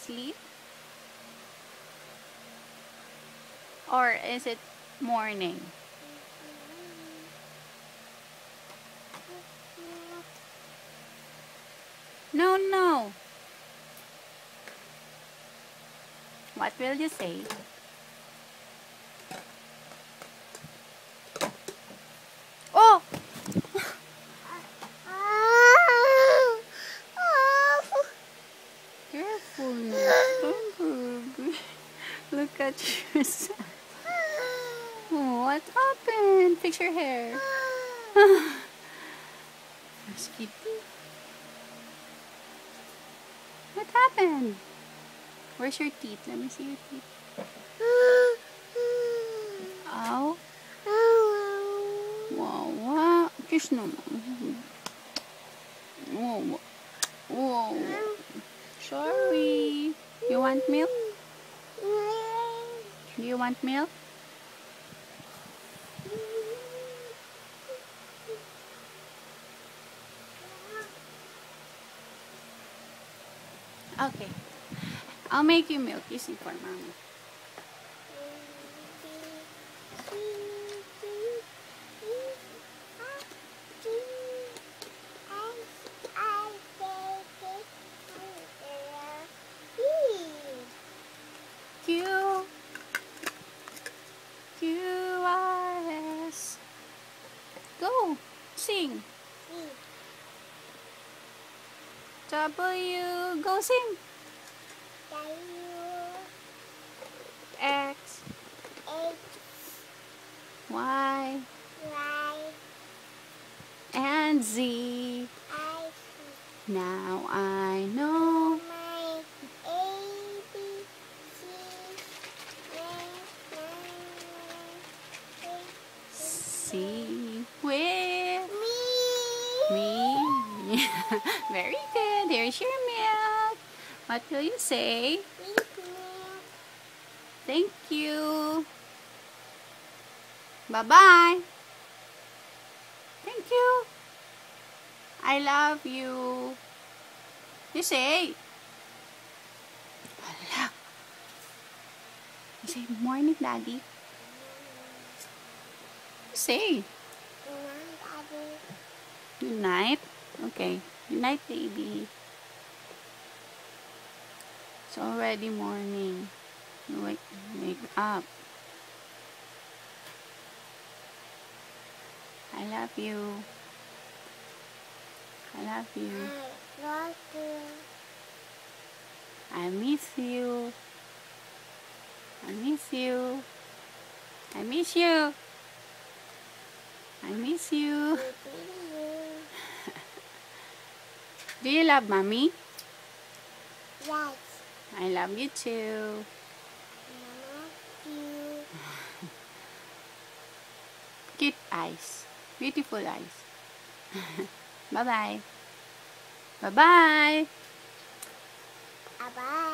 asleep? Or is it morning? No, no. What will you say? Oh! Careful now. Look at yourself. Oh, what happened? Fix your hair. Kitty. What happened? Where's your teeth? Let me see your teeth. Ow. Wow, wow. Kiss no. Whoa, whoa. Sorry. You want milk? Do you want milk? Okay. I'll make you milk. You see for mommy. Q. Q-R-S. Go. Sing. W. Go sing. X. Y. And Z. Now I know. C with me. Very good. Here's your milk. What will you say? Thank you. Bye-bye. Thank you. I love you. You say. Hala. You say, morning, Daddy. You say. Good night. Okay. Good night, baby. It's already morning. Wake up. I love you. I love you. I miss you. I miss you. I miss you. I miss you. Do you love mommy? Yes. I love you too. Cute eyes. Beautiful eyes. Bye-bye. Bye-bye. Bye-bye.